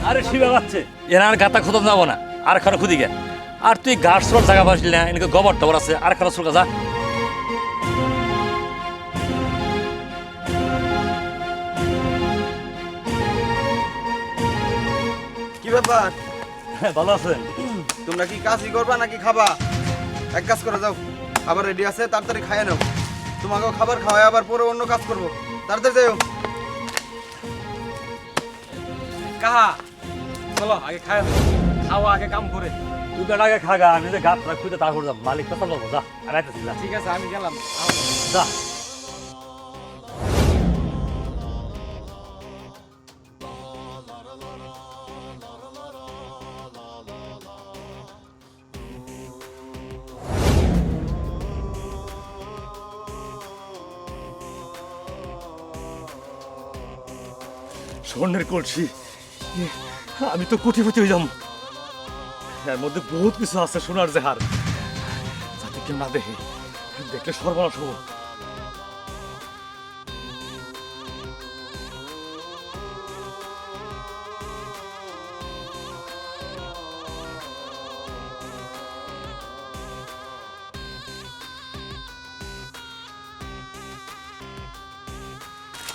আরে শিবা বাচ্চে এনার গাতা খতম যাবো না আর খানো খুদি গে আর তুই গাছ সোর জায়গা পাসলি না এনেকে গোবর টবর আছে আর খানো সুরকা যা কি ব্যাপার? ভালো আছেন? তোমরা কি কাজই করবা নাকি খাবা? এক কাজ করে যাও, খাবার রেডি আছে, তাড়াতাড়ি খাইয়ে নাও। তোমাকেও খাবার খাওয়াই আবার পরে অন্য কাজ করবো, তাড়াতাড়ি যাও। কাহা চলো আগে খায় খাওয়া আগে কাম করে। তুই তো আগে খাগা আমি যে গাছ খুঁজে তারপর যা মালিক কথা বলবো যা আর আইতেছি যা ঠিক আছে আমি গেলাম। যা স্বর্ণের কলসি আমি তো কোটিপতি হয়ে যাম এর মধ্যে বহুত কিছু আছে সোনার জেহার যাতে কেউ না দেখে দেখলে সর্বনাশ হবো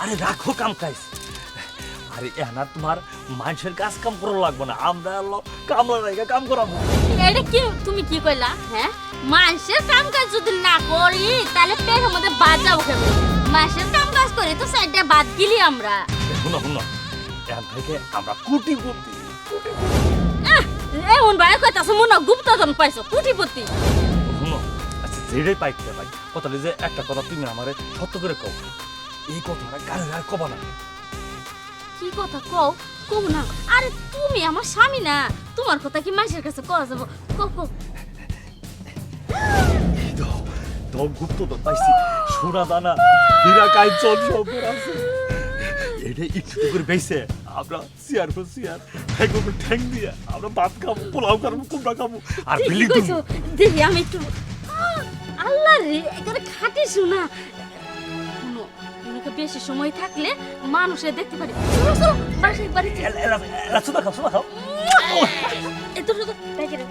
আরে রাখো কাম কাইস আরে এনা তোমার মানুষের কাজ কাম করা লাগবে না আমরা কামলা জায়গা কাম করাবো এটা কি তুমি কি কইলা হ্যাঁ মানুষের কাম কাজ যদি না করি তাহলে পেটের মধ্যে বাজাও খাবো মানুষের কাম কাজ করি তো সাইডে বাদ গিলি আমরা শুনো শুনো এখান থেকে আমরা কোটিপতি এমন ভাই কইতাছ মনে গুপ্তধন পাইছো কোটিপতি শুনো আচ্ছা যেটাই পাইতে পাই কথা যে একটা কথা তুমি আমারে সত্য করে কও এই কথাটা কানে আর কবা না কি কথা কও কও না আরে তুমি আমার স্বামী না তোমার কথা কি মানুষের কাছে কওয়া যাব কও কও তো গুপ্তধন পাইছি সোনা দানা হীরা কাঞ্চন সব আছে এটা একটু করে বেইছে আমরা চেয়ার পর চেয়ার ঠ্যাং দিয়ে আমরা ভাত খাবো পোলাও খাবো কুমড়া খাবো আর বিল্ডিং কইছো দেখি আমি একটু আল্লাহ রে এখানে খাটি শোনা শুনো তোমাকে বেশি সময় থাকলে মানুষে দেখতে পারি চলো চলো বাসায় বাড়ি সোনা খাও সোনা খাও এত শুধু দেখে রে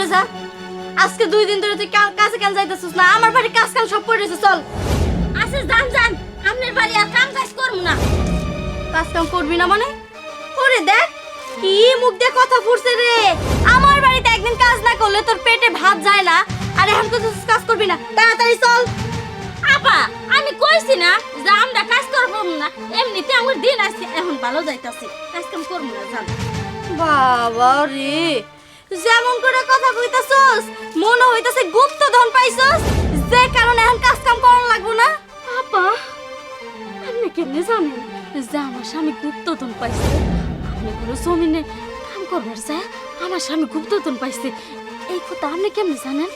রেজা আজকে 2 দিন ধরে তুই কাছে কেন যাইতেছিস না আমার বাড়ি কাজ কাম সব পড়ে রয়েছে চল আচ্ছা জান জান আপনার বাড়ি আর কাম কাজ করব না কাজ কাম করবি না মানে ওরে দেখ কি মুখ দিয়ে কথা ফুটছে রে আমার বাড়িতে একদিন কাজ না করলে তোর পেটে ভাত যায় না আর এখন তুই কাজ করবি না তাড়াতাড়ি চল আপা আমি কইছি না যে আমরা কাজ করব না এমনিতে আমার দিন আছে এখন ভালো যাইতাছে কাজ কাম করব না জান বাবা রে যেমন করে কথা কইতাছস মনে হইতাছে গুপ্তধন পাইছস যে কারণে এখন কাজ কাম করা লাগবো না আপা আপনি কেমনে জানেন যে আমার স্বামী গুপ্তধন পাইছে আপনি কোনো জমিনে কাম করবার চাই আমার স্বামী গুপ্তধন পাইছে এই কথা আপনি কেমনে জানেন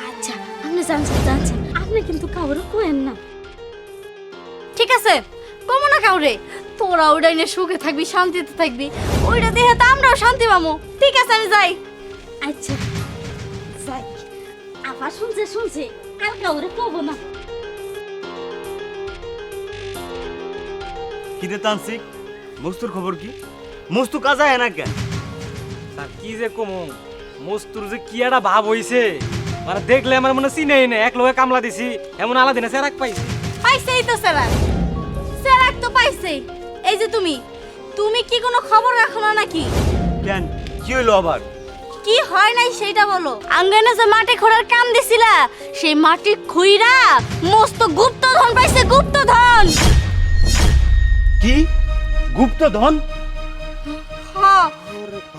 আচ্ছা আপনি জানছেন আপনি কিন্তু কাউরে কোয়েন না ঠিক আছে কমো না কাউরে তোরা ওইটা নিয়ে সুখে থাকবি শান্তিতে থাকবি ওইটা দেখে তো আমরাও শান্তি পাবো ঠিক আছে আমি যাই আচ্ছা যাই আবার শুনছে আর কাউরে কব না কিরে তান্সিক মস্তুর খবর কি মস্তু কাজা হয় না কেন স্যার কি যে কম মস্তুর যে কি একটা ভাব হইছে মানে দেখলে আমার মনে চিনেই না এক লোকে কামলা দিছি এমন আলাদিন সেরাক পাইছি পাইছেই তো সেরাক তো পাইছেই এই যে তুমি কি কোনো খবর রাখো না নাকি কেন কি হইলো আবার কি হয় নাই সেটা বলো আঙ্গনে যে মাটি খোঁড়ার কাম দিছিলা সেই মাটি খুইরা মস্ত গুপ্তধন পাইছে গুপ্তধন কি গুপ্তধন হ্যাঁ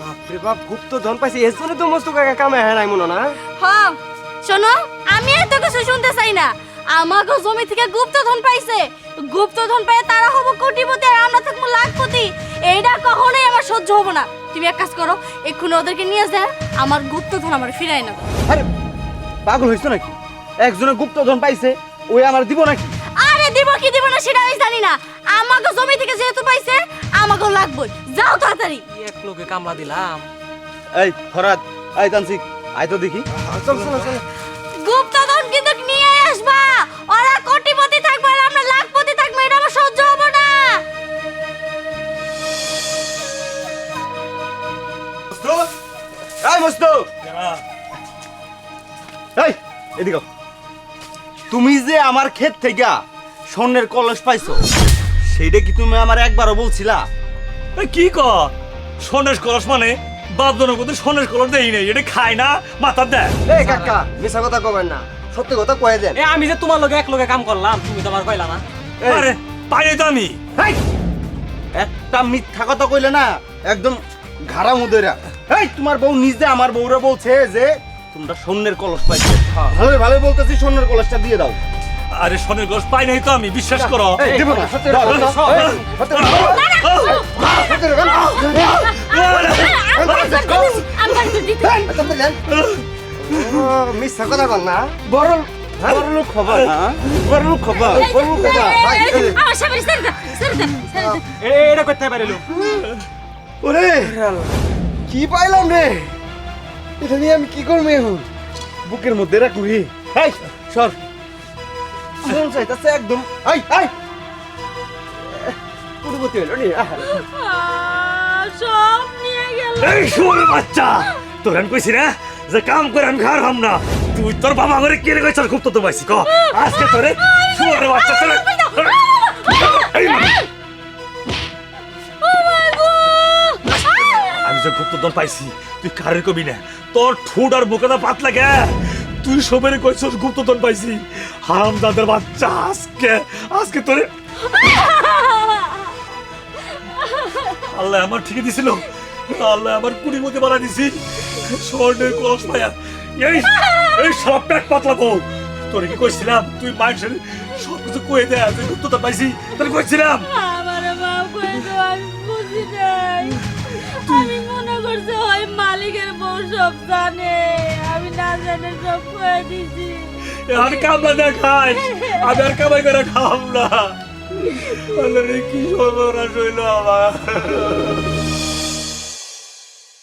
বাপরে বাপ গুপ্ত ধন পাইছি এর জন্য তো মস্ত কাকা কামে হয় নাই মনে না হ্যাঁ শোনো আমি এত কিছু শুনতে চাই না আমাকে জমি থেকে গুপ্তধন পাইছে গুপ্তধন পেয়ে তারা হবো কোটিপতি আর আমরা থাকবো লাখপতি এইটা কখনোই আমার সহ্য হবো না তুমি এক কাজ করো এক্ষুনি ওদেরকে নিয়ে যা আমার গুপ্তধন আমার ফিরাই না আরে পাগল হইছো নাকি একজনের গুপ্তধন পাইছে ওই আমার দিব নাকি আরে দিব কি দিব না সেটা আমি জানি না আমাকে জমি থেকে যেহেতু পাইছে আমাকে লাগবে যাও তাড়াতাড়ি এক লোকে কামলা দিলাম এই ফরাদ এই তান্সিক আয় তো দেখি। চল চল চল। গুপ্তধন কিন্তু নিয়ে আসবা, ওরা কোটিপতি থাকবে আর আমরা লাখপতি থাকবো, এটা আমার সহ্য হবে না। এই মস্তু, এই এদিকে আও। তুমি যে আমার ক্ষেত থেকে স্বর্ণের কলস পাইছো, সেইটা কি তুমি আমার একবারও বলছিলা? এ কি ক সোনের কলস মানে বাপ জনের মধ্যে সোনের কলস দেই নাই, এটা খায় না মাথা দেয়। এই কাকা মিছা কথা কবেন না, সত্যি কথা কয়ে দেন। এ আমি যে তোমার লগে এক লগে কাম করলাম, তুমি তো আমার কইলা না। আরে পাইনি তো আমি। এই, একটা মিথ্যা কথা কইলে না একদম ঘাড়া মুদেরা। এই তোমার বউ নিজে আমার বউরা বলছে যে তোমরা স্বর্ণের কলস পাইছো। ভালোই ভালোই বলতেছি, স্বর্ণের কলসটা দিয়ে দাও। আরে সোনের কলস পাই নাই তো আমি, বিশ্বাস করো। এই, দেবো না, সত্যি কথা বলো। এই, সত্যি কথা বলো। সত্যি কথা বলো। আমি বাড়ি করে দিতে মিথ্যা কথা বল না। বড় বড় লোক খবর, বড় লোক খবর, বড় লোক খবর। আমার সামনে ছেড়ে দে, ছেড়ে দে, ছেড়ে দে। এটা করতে পারিল। ওরে কি পাইলাম রে, এটা নিয়ে আমি কি করবো এখন? বুকের মধ্যে রাখবি। এই সর, মন চাইতেছে একদম। এই এই কুড়ুবতী হলো নি। সব নিয়ে গেল। এই শুয়োরের বাচ্চা, তোর আমি কইছি না যে কাম করে আমি ঘর হাম না, তুই তোর বাবা করে কেড়ে গেছ, খুব তো পাইছি ক আজকে তোরে শুয়োরের বাচ্চা তোরে। এই, আমি যে গুপ্তধন পাইছি তুই কারের কবি না, তোর ঠোঁট আর বুকেটা পাতলা গে, তুই সবের কইছস গুপ্তধন পাইছি। হারামজাদার বাচ্চা, আজকে আজকে তোরে আল্লাহ আমার ঠিকই দিছিল, আল্লাহ আমার কুড়ির মধ্যে বাড়া দিছি স্বর্ণের কলস পায়া। এই এই সব পেট পাতলা বউ, তোরে কি কইছিলাম তুই মানুষের সব কিছু কয়ে দেয়, তুই গুপ্তধন পাইছি তোরে কইছিলাম। আমার বাপ কই তো আমি বুঝি নাই, আমি মনে করছি ওই মালিকের বউ সব জানে, আমি না জানে সব কয়ে দিছি। আর কামলা না খাই, আমি আর কামাই করে খাম না। আল্লাহ রে কি সর্বনাশ হইল আমার।